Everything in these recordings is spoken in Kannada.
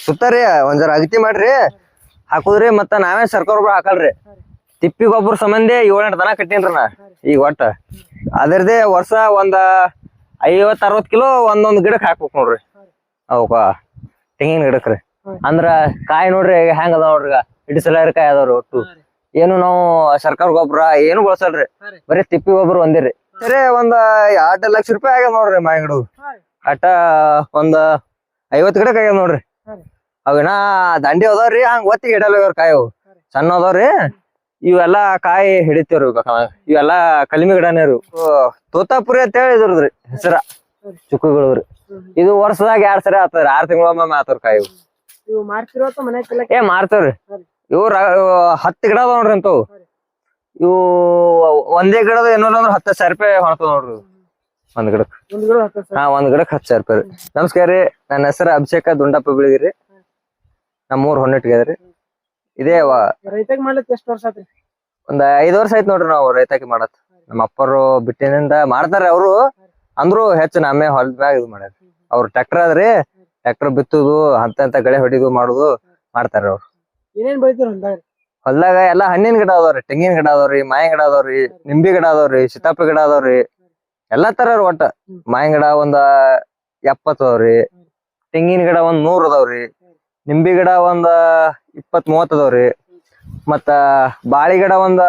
ಸುತ್ತಾರಿ ಒಂದ್ ಜರ ಅಗತಿ ಮಾಡ್ರಿ ಹಾಕುದ್ರಿ ಮತ್ತ ನಾವೇ ಸರ್ಕಾರ ಗೊಬ್ಬರ ಹಾಕಲ್ರಿ ತಿಪ್ಪಿ ಗೊಬ್ಬರ ಸಂಬಂಧಿ 7-8 ದನ ಕಟ್ಟೀನ್ರಿ ನಾ ಈಗ ಒಟ್ಟ ಅದ್ರದೇ ವರ್ಷ ಒಂದ್ 50-60 ಕಿಲೋ ಒಂದೊಂದ್ ಗಿಡಕ್ ಹಾಕ್ಬೇಕು ನೋಡ್ರಿ ಅವಕ್ಕ ತೆಂಗಿನ ಗಿಡಕ್ರಿ ಅಂದ್ರ ಕಾಯಿ ನೋಡ್ರಿ ಹೆಂಗ್ ಅದಾವ ನೋಡ್ರಿ ಹಿಡಿಸಲಾರ ಕಾಯಿ ಅದಾವ್ರಿ ಒಟ್ಟು ಏನು ನಾವು ಸರ್ಕಾರ ಗೊಬ್ಬರ ಏನು ಬಳಸಲ್ರಿ ಬರೀ ತಿಪ್ಪಿ ಗೊಬ್ಬರ ಒಂದಿರಿ ಸರಿ ಒಂದ್ 2 ಲಕ್ಷ ರೂಪಾಯಿ ಆಗ್ಯಾವ ನೋಡ್ರಿ ಮಾವಿನ ಗಿಡ ಅಟ್ಟ ಒಂದ್ 50 ಗಿಡಕ್ ಆಗ್ಯಾವ ನೋಡ್ರಿ ಅವಿನ ದಂಡಿ ಅದಾವ್ರಿ ಹಂಗ ಒತ್ತಿಗೆ ಇಡಲ್ಲ ಕಾಯಿ ಸಣ್ಣ ಅದಾವ್ರಿ ಇವೆಲ್ಲಾ ಕಾಯಿ ಹಿಡಿತೇವ್ರಿ ಇವೆಲ್ಲಾ ಕಲಿಮಿ ಗಿಡನೇ ರೀ ತೋತಾಪುರಿ ಅಂತ ಹೇಳಿ ಇದ್ರದ್ರಿ ಹೆಸರ ಚುಕ್ಕುಗಳವ್ರಿ ಇದು ವರ್ಷದಾಗ 2 ಸರಿ ಆತದ್ರಿ 6 ತಿಂಗಳೊಮ್ಮೆ ಆತವ್ರಿ ಕಾಯಿ ಮಾರ್ತೇವ್ರಿ ಇವ್ 10 ಗಿಡ ಅದಾವ ನೋಡ್ರಿ ಅಂತವು ಇವು ಒಂದೇ ಗಿಡದ ಏನಲ್ಲ ಅಂದ್ರ 10,000 ರೂಪಾಯಿ ಹೊಣ್ತದ ನೋಡ್ರಿ ಒಂದ್ ಗಿಡಕ್ ಒಂದ್ ಗಿಡಕ್ 10,000 ರೂಪಾಯಿ ರೀ ನಮಸ್ಕಾರ ರೀ ನನ್ನ ಹೆಸರು ಅಭಿಷೇಕ ದುಂಡಪ್ಪ ಬೀಳಗಿರಿ ನಮ್ಮೂರ್ ಹೊನ್ನಟ್ಟಿಗೆದ್ರಿ ಇದೇ ಒಂದ್ 5 ವರ್ಷ ಆಯ್ತು ನೋಡ್ರಿ ನಾವು ರೈತಾಕಿ ಮಾಡತ್ ನಮ್ಮ ಅಪ್ಪರು ಬಿಟ್ಟಿನಿಂದ ಮಾಡ್ತಾರ ಅವ್ರು ಅಂದ್ರು ಹೆಚ್ಚು ನಮ್ಮೇ ಹೊಲದಾಗ ಇದು ಮಾಡ್ಯಾರ ಅವ್ರ ಟ್ರ್ಯಾಕ್ಟರ್ ಆದ್ರಿ ಟ್ರ್ಯಾಕ್ಟರ್ ಬಿತ್ತುದು ಅಂತ ಗಳೆ ಹೊಡಿದು ಮಾಡುದು ಮಾಡ್ತಾರ ಅವ್ರು ಹೊಲ್ದಾಗ ಎಲ್ಲಾ ಹಣ್ಣಿನ ಗಿಡ ಅದಾವ್ರಿ ತೆಂಗಿನ ಗಿಡ ಅದಾವ್ರಿ ಮಾವಿನ ಗಿಡ ಅದಾವ್ರಿ ನಿಂಬಿ ಗಿಡ ಅದಾವ್ರಿ ಸೀತಾಫಲ ಗಿಡ ಅದಾವ್ರಿ ಎಲ್ಲಾ ತರ ಒಟ್ಟ ಮಾವಿನ ಗಿಡ ಒಂದ್ 70 ಅದಾವ್ರಿ ತೆಂಗಿನ ಗಿಡ ಒಂದ್ 100 ಅದಾವ್ರಿ ನಿಂಬಿ ಗಿಡ ಒಂದ್ 20-30 ಅದಾವ್ರಿ ಮತ್ತ ಬಾಳಿ ಗಿಡ ಒಂದ್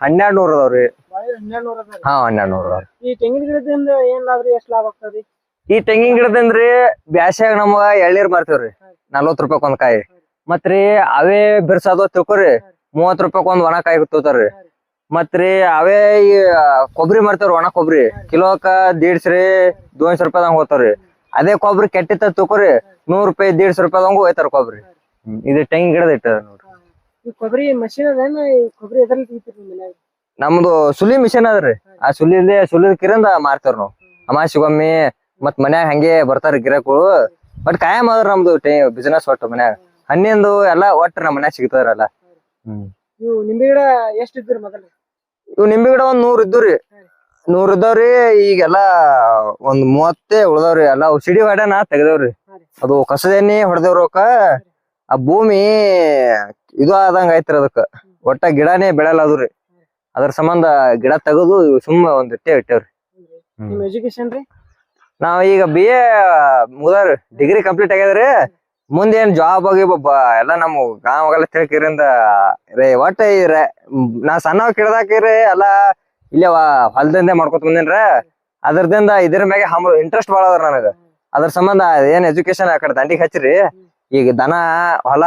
1200 ಅದಾವ್ರಿ 1200 ಅದಾವ್ರಿ ಈ ತೆಂಗಿನ ಗಿಡದಿಂದ ಏನ್ ಲಾಭ ರೀ ಎಷ್ಟ್ ಲಾಭ ಆಗ್ತದ್ರಿ ಈ ತೆಂಗಿನ ಗಿಡದಿಂದ್ರಿ ಬ್ಯಾಸ್ಯಾಗ ನಮಗ ಎಳ್ನೀರ್ ಮಾರ್ತೇವ್ರಿ 40 ರೂಪಾಯಿ ಒಂದ್ ಕಾಯಿ ಮತ್ರಿ ಅವೇ ಬಿರ್ಸಾದ ತಿಳ್ಕೊರಿ 30 ರೂಪಾಯಿ ಒಂದ್ ಒಣ ಕಾಯಿ ತಗೋತಾರ್ರಿ ಮತ್ರಿ ಅವೇ ಈ ಕೊಬ್ಬರಿ ಮಾರ್ತೇವ್ರಿ ಒಣ ಕೊಬ್ಬರಿ ಕಿಲೋಕ 150 ರೂಪಾಯಿದಂಗ ಹೋಗ್ತಾವ್ರಿ ಅದೇ ಕೊಬ್ಬರಿ ಕೆಟ್ಟಿತ್ತ ತಿಳ್ಕೊರಿ 100 ರೂಪಾಯಿ 150 ರೂಪಾಯಿದಂಗು ಹೋಯ್ತಾರ ಕೊಬ್ಬರಿ ಇದು ತೆಂಗಿನ ಗಿಡದ ಇಟ್ಟ ನೋಡ್ರಿ ಕೊಬ್ಬರಿ ಮಷೀನ್ ಅದೇನ ಕೊಬ್ಬರಿ ಎದ್ರಲ್ಲಿ ತೆಗಿತೀರಿ ಮನ್ಯಾಗ ನಮ್ದು ಸುಲಿ ಮಿಷನ್ ಅದ್ರಿ ಆ ಸುಲಿದ ಕಿರಿಂದ ಮಾರ್ತೇವ್ರಿ ನಾವು ಅಮಾಸಿಗೊಮ್ಮಿ ಮತ್ ಮನ್ಯಾಗ ಹಂಗೆ ಬರ್ತಾರ ಗಿರಾಕಗಳು ಬಟ್ ಕಾಯಂ ಅದ್ರ ನಮ್ದು ಬಿಸಿನೆಸ್ ಒಟ್ಟು ಮನ್ಯಾಗ ಹಣ್ಣಿಂದು ಎಲ್ಲಾ ಒಟ್ಟು ನಮ್ಮ ಮನ್ಯಾಗ ಸಿಗ್ತಾರಲ್ಲ ಇವು ನಿಂಬೆ ಗಿಡ ಎಷ್ಟ್ ಇದ್ರಿ ಮೊದಲು ಇವ್ ನಿಂಬೆ ಗಿಡ ಒಂದ್ 100 ಇದ್ದವ್ರಿ 100 ಇದ್ದಾವ್ರಿ ಈಗೆಲ್ಲಾ ಒಂದ್ 30 ಉಳ್ದಾವ್ರಿ ಎಲ್ಲಾ ಸಿಡಿ ಹೊಡ್ಯಾನ ತೆಗ್ದೇವ್ರಿ ಅದು ಕಸದ ಎಣ್ಣಿ ಹೊಡೆದೇವ್ರಕ್ಕ ಆ ಭೂಮಿ ಇದು ಆದಂಗ ಐತ್ರಿ ಅದಕ್ಕ ಒಟ್ಟ ಗಿಡನೇ ಬೆಳೆಯಲ್ಲ ಅದ್ರಿ ಅದ್ರ ಸಂಬಂಧ ಗಿಡ ತೆಗದು ಸುಮ್ಮ ಒಂದ್ ಇಟ್ಟೇವ್ರಿ ನಿಮ್ ಎಜುಕೇಶನ್ ರೀ ನಾವ್ ಈಗ BA ಮುಗ್ದಾವ್ರಿ ಡಿಗ್ರಿ ಕಂಪ್ಲೀಟ್ ಆಗ್ಯದ್ರಿ ಮುಂದೇನ್ ಜಾಬ್ ಆಗಿ ಎಲ್ಲಾ ನಮ್ ಗಾಂವಗೆಲ್ಲ ತಿಳ್ಕಿರಿಂದ ಒಟ್ಟ ನಾ ಸಣ್ಣವ್ ಕಿಡ್ದಾಕಿರಿ ಎಲ್ಲಾ ಇಲ್ಲೇ ಹೊಲದಿಂದ ಮಾಡ್ಕೊತ ಬಂದೇನ್ರ ಅದ್ರದಿಂದ ಇದ್ರ ಮ್ಯಾಗೆ ಇಂಟ್ರೆಸ್ಟ್ ಬಾಳ ಅದ್ರ ನನಗ ಅದ್ರ ಸಂಬಂಧ ಏನ್ ಎಜುಕೇಶನ್ ಆ ಕಡೆ ದಂಡಿಗೆ ಹಚ್ಚಿರಿ ಈಗ ದನ ಹೊಲ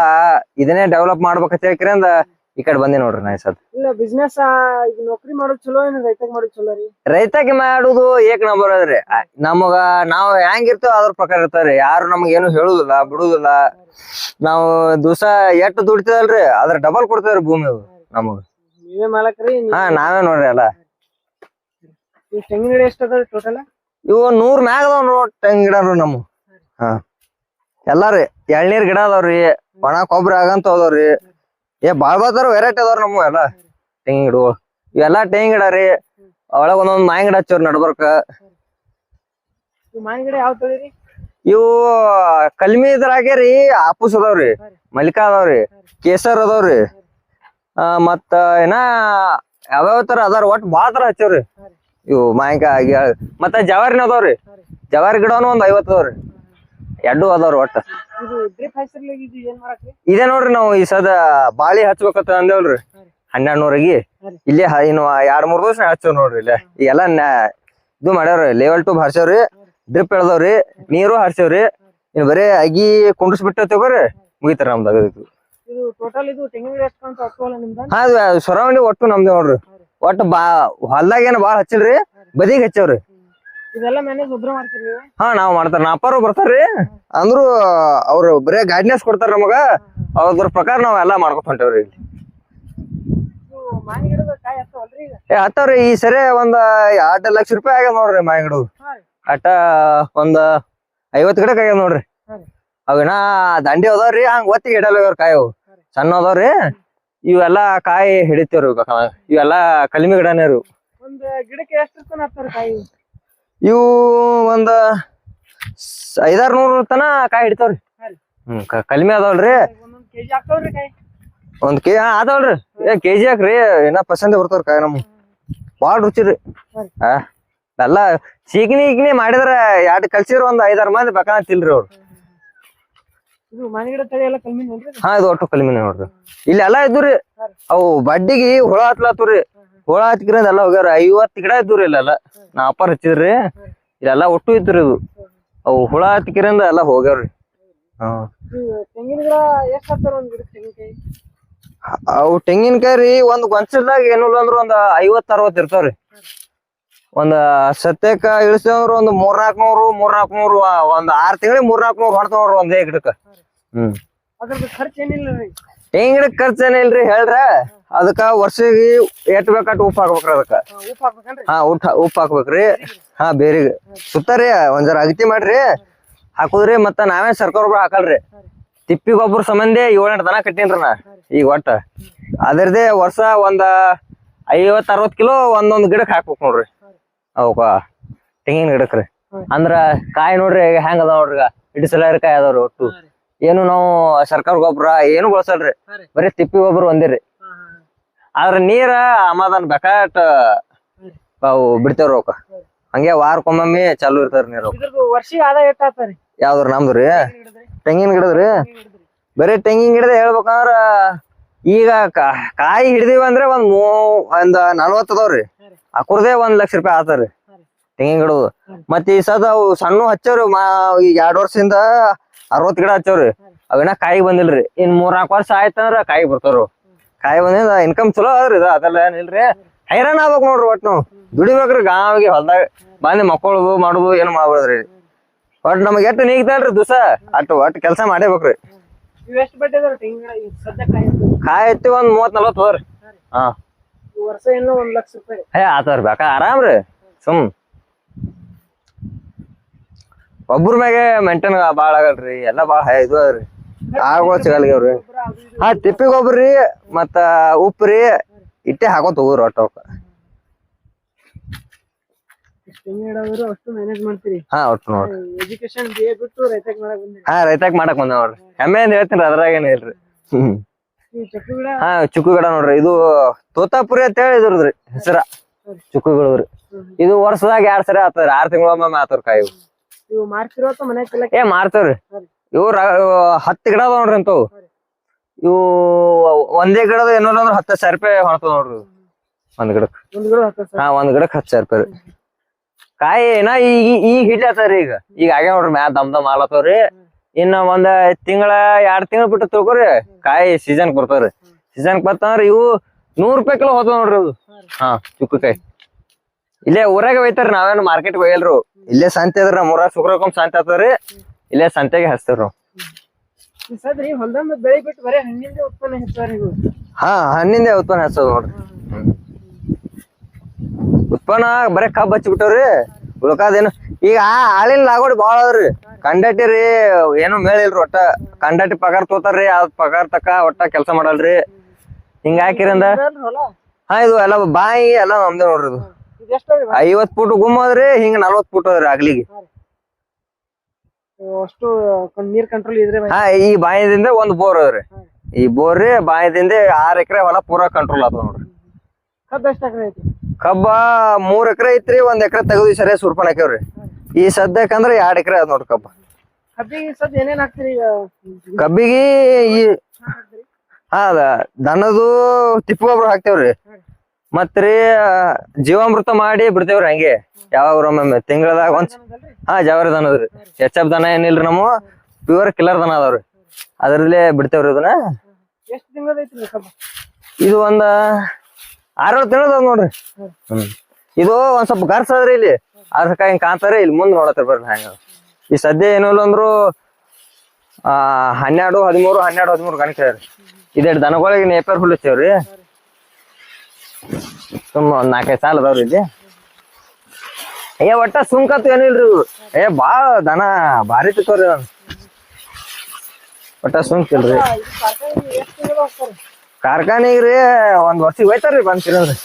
ಇದನ್ನೇ ಡೆವಲಪ್ ಮಾಡ್ಬೇಕಂತ ಹೇಳ್ಕಿರಿಂದ ಈ ಕಡೆ ಬಂದಿ ನೋಡ್ರಿ ನಾ ಸದ್ ಇಲ್ಲ ಬಿಸ್ನೆಸ್ ನೌಕರಿ ಮಾಡೋದ್ ಚಲೋ ಏನ್ ರೈತಾಗಿ ಮಾಡೋದ್ ಚಲೋ ರೀ ರೈತಾಗಿ ಮಾಡುದು ಏಕ್ ನಂಬರ್ ಅದ್ರಿ ನಮಗ ನಾವ್ ಹೆಂಗಿರ್ತೇವ ಅದ್ರ ಪ್ರಕಾರ ಇರ್ತಾವ್ರಿ ಯಾರು ನಮ್ಗ ಏನು ಹೇಳುದಿಲ್ಲ ಬಿಡುದಿಲ್ಲ ನಾವು ದಿವಸ ಎಷ್ಟ್ ದುಡಿತೇವಲ್ರಿ ಅದ್ರ ಡಬಲ್ ಕೊಡ್ತೇವ್ರಿ ಭೂಮಿ ನಮಗ ನೀವೇ ಮಾಲಕ್ರಿ ನಾವೇ ನೋಡ್ರಿ ಎಲ್ಲ ತೆಂಗಿನ ಗಿಡ ಎಷ್ಟ್ ಅದಾವ ಟೋಟಲ್ ಇವು 100 ಮ್ಯಾಗ ಅದಾವ ನೋಡ್ ತೆಂಗಿನ ಗಿಡ ನಮ್ ಎಲ್ಲಾರಿ ಎಳ್ನೀರ್ ಗಿಡ ಅದಾವ್ರಿ ಒಣ ಕೊಬ್ಬರಿ ಆಗಂತ ಅದಾವ್ರಿ ಬಾಳ್ ಬಾಳ್ತಾರ ವೆರೈಟಿ ಅದಾವ್ರಿ ನಮ್ಗ ಎಲ್ಲಾ ತೆಂಗಿನ ಗಿಡಗಳು ಇವೆಲ್ಲಾ ತೆಂಗಿನ ಗಿಡ ರೀ ಒಳಗ ಒಂದೊಂದ್ ಮಾವಿನ ಗಿಡ ಹಚ್ಚವ್ರಿ ನಡ್ಬರ್ಕ ಮಾವಿನ ಗಿಡ ಯಾವ ತಳಿರಿ ಇವು ಕಲ್ಮಿ ಇದ್ರಾಗೆ ರೀ ಆಪೂಸ್ ಅದಾವ್ರಿ ಮಲ್ಲಿಕಾ ಅದಾವ್ರಿ ಕೇಸರ್ ಅದಾವ್ರಿ ಮತ್ತ ಏನ ಯಾವ್ಯಾವ ತರ ಅದಾರ ಒಟ್ ಬಾಳ ತರ ಹಚ್ಚವ್ರಿ ಇವು ಮಾವಿನಕಾಯಿ ಮತ್ತ ಜವಾರಿನ ಅದಾವ್ರಿ ಜವಾರಿ ಗಿಡನು ಒಂದ್ 50 ಅದಾವ್ರಿ ಎರಡು ಅದಾವ್ರಿ ಒಟ್ಟ ಇದೇ ನೋಡ್ರಿ ನಾವು ಈ ಸದ ಬಾಳಿ ಹಚ್ಬೇಕಂತ ಅಂದೇವಲ್ರಿ 1200 ಇಲ್ಲೇ ಇನ್ನು 2-3 ದಿವಸ ಹಚ್ಚವ್ ನೋಡ್ರಿ ಇಲ್ಲೇ ಈಗೆಲ್ಲಾ ಇದು ಮಾಡ್ಯಾವ್ರಿ ಲೆವೆಲ್ 2 ಹರ್ಸೇವ್ರಿ ಡ್ರಿಪ್ ಎಳ್ದವ್ರಿ ನೀರು ಹರ್ಸೇವ್ರಿ ಇನ್ ಬರೇ ಅಗಿ ಕುಂಡ್ರಿಸ್ಬಿಟ್ಟ ತಗೋರಿ ಮುಗಿತಾರ ನಮ್ದು ಸೊರವಣಿ ಒಟ್ಟು ನಮ್ದು ನೋಡ್ರಿ ಒಟ್ಟು ಹೊಲ್ದಾಗ ಏನ್ ಬಾಳ ಹಚ್ಚಿಲ್ರಿ ಬದಿಗ್ ಹಚ್ಚವ್ರಿ ನಾವ್ ಮಾಡ್ತಾರ ನಾ ಅಪ್ಪಾರು ಬರ್ತಾರ್ರಿ ಅಂದ್ರು ಅವ್ರು ಬರೇ ಗೈಡ್ನೆಸ್ ಕೊಡ್ತಾರ ನಮಗ ಅದ್ರ ಪ್ರಕಾರ ನಾವ್ ಎಲ್ಲಾ ಮಾಡ್ಕೊತ ಹೊಂಟೇವ್ರಿ ಹತ್ತವ್ರಿ ಈ ಸರಿ ಒಂದ್ 2 ಲಕ್ಷ ರೂಪಾಯಿ ಆಗ್ಯಾವ ನೋಡ್ರಿ ಮಾವಿನ ಗಿಡ ಅಟ್ಟ ಒಂದ್ 50 ಗಿಡಕ್ ಆಗ್ಯಾವ ನೋಡ್ರಿ ಅವಿನ ದಂಡಿ ಅದಾವ್ರಿ ಹಂಗ ಒತ್ತಿಗೆ ಇಡಲ್ಲ ಕಾಯಿ ಸಣ್ಣ ಅದಾವ್ರಿ ಇವೆಲ್ಲಾ ಕಾಯಿ ಹಿಡಿತೇವ್ರಿ ಇವೆಲ್ಲಾ ಕಲಿಮಿ ಗಿಡನೇ ರೀ ಒಂದ್ ಗಿಡಕ್ಕೆ ಎಷ್ಟು ಕಾಯಿ ಇವು ಒಂದ್ 500-600 ತನ ಕಾಯಿ ಹಿಡಿತಾವ್ರಿ ಕಡಿಮೆ ಅದಾವಲ್ರಿ ಒಂದೊಂದ್ ಕೆಜಿ ಹಾಕವ್ರಿ ಕಾಯಿ. ಒಂದ್ ಅದಾವಲ್ರಿ ಕೆಜಿ ಹಾಕ್ರಿ ಏನ ಪಸಂದ್ ಬರ್ತಾವ್ರಿ ಕಾಯಿ ನಮ್ ಬಾಳ ರುಚಿ ರೀ. ಹಾ ಎಲ್ಲ ಸೀಗಣಿ ಮಾಡಿದ್ರ ಎರಡ್ ಕಲ್ಸಿದ್ರ ಒಂದ್ 5-6 ಮಂದಿ ಬೇಕಾತಿಲ್ರಿ ಅವ್ರು. ಇದು ಮಾನಿಗಿಡ ತಳಿ ಎಲ್ಲ ಕಮ್ಮಿ ನೋಡ್ರಿ. ಹಾ ಇದು ಒಟ್ಟು ಕಡಿಮೆ ನೋಡ್ರಿ. ಇಲ್ಲಿ ಎಲ್ಲಾ ಇದ್ದುರಿ ಅವು ಬಡ್ಡಿಗೆ ಹುಳ ಹತ್ಲಾತವ್ರಿ. ಹುಳ ಹತ್ಕಿರಂದ ಎಲ್ಲ ಹೋಗ್ಯಾರ 50 ಗಿಡ ಇದ್ದುರಿ ಇಲ್ಲೆಲ್ಲ ನಾ ಅಪ್ಪಾರ ಹಚ್ಚಿದ್ರಿ. ಇಲ್ಲೆಲ್ಲಾ ಒಟ್ಟು ಇದ್ರಿ ಇದು ಅವು ಹುಳ ಹತ್ಕಿರಂದ ಎಲ್ಲಾ ಹೋಗ್ಯಾವ್ರಿ. ತೆಂಗಿನ ಗಿಡ ಎಷ್ಟ್ ಹಾಕ್ತಾರ ಒಂದ್ ಗಿಡ ತೆಂಗಿನಕಾಯಿ? ಅವು ತೆಂಗಿನಕಾಯಿ ರೀ ಒಂದ್ ಗೊಂಚಲ್ದಾಗ ಏನಿಲ್ಲ ಅಂದ್ರ ಒಂದ್ 50-60 ಇರ್ತಾವ್ರಿ. ಒಂದ್ ಸತ್ಯಕ್ಕ ಇಳಿಸಿದ್ರ ಒಂದ್ 300-400 ಒಂದ್ 6 ತಿಂಗಳಿಗೆ 300-400 ಹೊಡ್ತಾವ್ರಿ ಒಂದೇ ಗಿಡಕ್ಕ. ಅದ್ರದ್ದು ಖರ್ಚು ಏನಿಲ್ಲ ರೀ. ತೆಂಗಿನ ಗಿಡಕ್ ಖರ್ಚು ಏನಿಲ್ರಿ ಹೇಳ್ರ. ಅದಕ್ಕ ವರ್ಷಿಗೆ ಎಟ್ ಬೇಕಟ್ ಉಪ್ಪು ಹಾಕ್ಬೇಕ್ರಿ ಅದಕ್ಕ. ಉಪ್ಪು ಹಾಕ್ಬೇಕನ್ರಿ? ಹಾ ಉಪ್ಪು ಹಾಕ್ಬೇಕ್ರಿ. ಹಾ ಬೇರಿಗೆ ಸುತ್ತಾರಿ ಒಂದ್ ಜರ ಅಗತಿ ಮಾಡ್ರಿ ಹಾಕುದ್ರಿ. ಮತ್ತ ನಾವೇ ಸರ್ಕಾರ ಗೊಬ್ಬರ ಹಾಕಲ್ರಿ. ತಿಪ್ಪಿ ಗೊಬ್ಬರ ಸಂಬಂಧ 7-8 ದನ ಕಟ್ಟೀನ್ರಿ ನಾ ಈಗ ಒಟ್ಟ. ಅದರದೇ ವರ್ಷ ಒಂದ್ 50-60 ಕಿಲೋ ಒಂದೊಂದ್ ಗಿಡಕ್ ಹಾಕ್ಬೇಕ್ ನೋಡ್ರಿ ಅವಕ್ಕ ತೆಂಗಿನ ಗಿಡಕ್ರಿ. ಅಂದ್ರ ಕಾಯಿ ನೋಡ್ರಿ ಹೆಂಗ ಅದಾವ ನೋಡ್ರಿ. ಇಡಿಸಲಾರ ಕಾಯಿ ಅದಾವ್ರಿ ಒಟ್ಟು. ಏನು ನಾವು ಸರ್ಕಾರ ಗೊಬ್ಬರ ಏನು ಬಳಸಲ್ರಿ. ಬರೀ ತಿಪ್ಪಿ ಗೊಬ್ಬರ ಒಂದಿರಿ. ಆದ್ರ ನೀರ ಅಮಾದನ್ ಬೇಕಾಟ್ ಅವು ಬಿಡ್ತೇವ್ರಿ ಅವಕ್ಕ. ಹಂಗೆ ವಾರಕ್ಕೊಮ್ಮೆ ಚಾಲು ಇರ್ತಾರ ನೀರು. ವರ್ಷಿಗೆ ಆದಾಯ ಎಷ್ಟ್ ಆಗ್ತಾರಿ? ಯಾವ್ದ್ರ ನಮ್ದ್ರಿ ತೆಂಗಿನ ಗಿಡದ್ರಿ. ಬರೀ ತೆಂಗಿನ ಗಿಡದ ಹೇಳ್ಬೇಕಂದ್ರ ಈಗ ಕಾಯಿ ಹಿಡ್ದಿವಿ ಅಂದ್ರೆ ಒಂದ್ 40 ಅದಾವ್ರಿ. ಅಕುರ್ದೇ 1 ಲಕ್ಷ ರೂಪಾಯಿ ಆತಾರಿ ತೆಂಗಿನ ಗಿಡದು. ಮತ್ ಈ ಸದ ಅವು ಸಣ್ಣ ಹಚ್ಚವ್ರಿ. ಈಗ 2 ವರ್ಷದಿಂದ 60 ಗಿಡ ಹಚ್ಚವ್ರಿ. ಅವಿನ ಕಾಯಿ ಬಂದಿಲ್ರಿ. ಇನ್ 3-4 ವರ್ಷ ಆಯ್ತಂದ್ರ ಕಾಯಿ ಬರ್ತಾರ. ಕಾಯಿ ಬಂದಿಂದ ಇನ್ಕಮ್ ಚಲೋ ಅದ್ರಿ. ಅದೆಲ್ಲ ಏನಿಲ್ರಿ. ಹೈರಾಣ ಆಗ್ಬೇಕ್ ನೋಡ್ರಿ ಒಟ್ ನಾವು ದುಡಿಬೇಕ್ರಿ. ಗಾವಿಗೆ ಹೊಲ್ದಾಗ ಬಂದಿ ಮಕ್ಕಳು ಮಾಡುದು ಏನು ಮಾಡ್ಬಿಡ್ರಿ. ಒಟ್ ನಮಗ್ ಎಷ್ಟ್ ನೀಗ್ತಲ್ರಿ ದಿವಸ ಒಟ್ಟು ಕೆಲ್ಸ ಮಾಡೇಬೇಕ್ರಿ. ಎಷ್ಟು ಬಡ್ಡಿ ಅದಾವ್ರಿ ತೆಂಗಿನ ಗಿಡ ಈಗ ಸದ್ಯ ಕಾಯಿ? ಕಾಯಿ ಐತಿ ಒಂದ್ 30-40 ಅದಾವ್ರಿ. ಹಾ ವರ್ಷ ಏನೋ 1 ಲಕ್ಷ ರೂಪಾಯಿ ಆತವ್ರಿ. ಬೇಕಾ ಆರಾಮ್ರಿ. ಸುಮ್ ಒಬ್ಬರ ಮ್ಯಾಗೆ ಮೇಂಟೈನ್ ಬಾಳ ಆಗಲ್ರಿ. ಎಲ್ಲಾ ಬಾಳ ಇದು ಅದ್ರಿ. ಆಳ್ಗೊಳ ಸಿಗಲ್ಗ್ಯಾವ್ರಿ. ಹಾ ತಿಪ್ಪಿ ಗೊಬ್ಬರ್ರಿ ಮತ್ತ ಉಪ್ಪ್ರಿ ಇಟ್ಟೆ ಹಾಕೋತ ಹೋಗ್ರಿ ಒಟ್ಟ ಅವಕ್ಕ. ತೆಂಗಿನ ಗಿಡ ಅಷ್ಟು ಮ್ಯಾನೇಜ್ ಮಾಡ್ತೀರಿ? ಹಾ ಒಟ್ಟು ನೋಡ್ರಿ. ಎಜುಕೇಶನ್ ಬಿಟ್ಟು ರೈತಕ್ ಮಾಡಕ್ ಬಂದಿರಿ? ಹಾ ರೈತಾಕ್ ಮಾಡಕ್ ಬಂದ ನೋಡ್ರಿ. ಹೆಮ್ಮೆಯಿಂದ ಹೇಳ್ತೀನಿ ಅದ್ರಾಗ ಏನ್ ಇಲ್ರಿ. ಚಕ್ಕು ಗಿಡ? ಹಾ ಚುಕ್ಕು ಗಿಡ ನೋಡ್ರಿ. ಇದು ತೋತಾಪುರಿ ಅಂತ ಹೇಳಿ ಇದ್ರದ್ರಿ ಹೆಸರ ಚುಕ್ಕು ಗಿಡದ್ರಿ. ಇದು ವರ್ಷದಾಗ 2 ಸರಿ ಆತದ್ರಿ. 6 ತಿಂಗಳೊಮ್ಮೆ ಆತವ್ರಿ ಕಾಯಿ. ಇವು ಮಾರ್ತಿರೋ ಅಥವಾ ಮನ್ಯಾಗ? ಮಾರ್ತವ್ರಿ. ಇವ್ 10 ಗಿಡ ಅದಾವ ನೋಡ್ರಿ ಅಂತವು. ಇವು ಒಂದೇ ಗಿಡದ ಏನಲ್ಲ ಅಂದ್ರ 10,000 ರೂಪಾಯಿ ಹೊಣ್ತದ ನೋಡ್ರಿ ಒಂದ್ ಗಿಡಕ್. ಹಾ ಒಂದ್ ಗಿಡಕ್ 10,000 ರೂಪಾಯಿ ರೀ. ಕಾಯಿ ಏನ ಈಗ ಹಿಡ್ಲತ್ತವ್ರಿ. ಈಗ ಆಗ್ಯಾವ ನೋಡ್ರಿ ಮ್ಯಾಲ ದಮ್ ಆಲತ್ತವ್ರಿ. ಇನ್ನ ಒಂದ್ 2 ತಿಂಗಳ ಬಿಟ್ಟು ತಿಳ್ಕೊರಿ ಕಾಯಿ ಸೀಸನ್ ಬರ್ತಾವ್ರಿ. ಸೀಸನ್ ಬಂತಂದ್ರ ಇವು 100 ರೂಪಾಯಿ ಕಿಲೋ ಹೋತಾವ ನೋಡ್ರಿ ಅದು. ಹಾ ಚುಕ್ಕ ಕಾಯಿ ಇಲ್ಲೇ ಊರಾಗ ಒಯ್ತಾರಿ. ನಾವೇನು ಮಾರ್ಕೆಟ್ ಒಯ್ಯಲ್ರು. ಇಲ್ಲೇ ಸಂತೆ ಅದ್ರ ನಮ್ಮೂರಾಗ ಶುಕ್ರಕ್ಕೊಮ್ಮೆ ಸಂತೆ ಆಗ್ತದ್ರಿ. ಇಲ್ಲೇ ಸಂತೆಗೆ ಹಚ್ತೇವ್ರಿ ನಾವು. ಸದ್ರಿ ಹೊಲ್ದಂದ ಬೆಳಿ ಬಿಟ್ಟು ಬರೀ ಹಣ್ಣಿಂದ ಉತ್ಪನ್ನ ಹೆಚ್ಚಾರಿ? ಹಾ ಹಣ್ಣಿಂದ ಉತ್ಪನ್ನ ಹೆಚ್ಚದ ನೋಡ್ರಿ. ಉತ್ಪನ್ನ ಬರೇ ಕಬ್ಬ್ ಹಚ್ಚಿಬಿಟ್ಟವ್ರಿ. ಉಳ್ಕಾದೇನು ಈಗ ಆಳಿನ ಲಾಗೋಡಿ ಬಾಳ ಅದ್ರಿ. ಕಂಡಾಟಿ ರೀ ಏನು ಮೇಳಿಲ್ರಿ. ಒಟ್ಟ ಕಂಡಾಟಿ ಪಗಾರ ತೋತಾರ್ರಿ. ಅದ್ ಪಗಾರ ತಕ್ಕ ಒಟ್ಟ ಕೆಲ್ಸ ಮಾಡಲ್ರಿ. ಹಿಂಗ ಹಾಕಿರಂದ ಹಾ ಇದು ಎಲ್ಲ ಬಾಯಿ ಎಲ್ಲಾ ನಮ್ದೇ ನೋಡ್ರಿ. ಇದು 50 ಫೂಟ್ ಗುಮ್ಮದ್ರಿ. ಹಿಂಗ 40 ಫೂಟ್ ಅದ್ರಿ ಅಗ್ಲಿಗೆ. ಅಷ್ಟು ನೀರ್ ಕಂಟ್ರೋಲ್ ಇದ್ರೆ? ಹಾ ಈ ಬಾಯಿದಿಂದ ಒಂದ್ ಬೋರ್ ಅದ್ರಿ. ಈ ಬೋರ್ ರೀ ಬಾಯಿದಿಂದ 6 ಎಕರೆ ಹೊಲ ಪೂರಾ ಕಂಟ್ರೋಲ್ ಆತದ ನೋಡ್ರಿ. ಕಬ್ಬ ಎಷ್ಟ್ ಎಕರೆ ಐತಿ? ಕಬ್ಬ 3 ಎಕರೆ ಐತ್ರಿ. 1 ಎಕರೆ ತೆಗದಿ ಸರಿಯಾಗಿ ಸುರ್ಪನ್ ಹಾಕ್ಯವ್ರಿ. ಈ ಸದ್ಯಕ್ಕಂದ್ರ 2 ಎಕರೆ ಅದ್ ನೋಡ್ರಿ ಕಬ್ಬ. ಕಬ್ಬಿಗೆ ಸದ್ ಏನೇನ್ ಹಾಕ್ತಿರಿ ಈಗ? ಕಬ್ಬಿಗೆ ಈ ಹಾ ದನದು ತಿಪ್ಪಿ ಗೊಬ್ಬರ ಹಾಕ್ತೇವ್ರಿ. ಮತ್ರಿ ಜೀವಾಮೃತ ಮಾಡಿ ಬಿಡ್ತೇವ್ರಿ. ಹಂಗೆ ಯಾವಾಗ ತಿಂಗಳದಾಗ ಒಂದ್ ಹಾ ಜವಾರಿ ದನದ್ರಿ. ಹೆಚ್ಚಪ್ ದನ ಏನಿಲ್ರಿ. ನಮ್ಮ ಪ್ಯೂರ್ ಕಿಲ್ಲರ್ ದನ ಅದಾವ್ರಿ. ಅದ್ರಲ್ಲೇ ಬಿಡ್ತೇವ್ರಿ ಇದನ್ನ. ಎಷ್ಟ್ ತಿಂಗಳದ ಐತ್ರಿ ಕಬ್ಬ? ಇದು ಒಂದ್ 6-7 ತಿಂಗಳದ ನೋಡ್ರಿ. ಇದು ಒಂದ್ ಸ್ವಲ್ಪ ಗರ್ಸ್ ಅದ್ರಿ. ಇಲ್ಲಿ ಅದ್ರ ಹಿಂಗ್ ಕಾಣ್ತಾರಿ. ಇಲ್ಲಿ ಮುಂದ್ ನೋಡತ್ರಿ ಬರ್ರಿ ಹೆಂಗ. ಈ ಸದ್ಯ ಏನಿಲ್ಲ ಅಂದ್ರು 12-13 ಗಣಕ ರೀ. ಇದೆರಡು ದನಗಳಿಗೆ ನೇಪರ್ ಹುಲ್ ಹಚ್ಚೇವ್ರಿ. ಸುಮ್ಮ ಒಂದ್ 4-5 ಸಾಲ ಅದಾವ್ರಿ ಇಲ್ಲಿ. ಒಟ್ಟ ಸುಂಕತ್ತು ಏನಿಲ್ರಿ. ಬಾಳ ದನ ಭಾರಿ ತಿಕ್ಕವ್ರಿ. ಒಟ್ಟ ಸುಂಕ ಇಲ್ರಿ. ಕಾರ್ಖಾನಿಗ್ರಿ 1 ವರ್ಷಕ್ಕೆ ಹೋಯ್ತಾರ್ರಿ ಬಂದ್ ತಿನ್ನೋದ್ರಿ.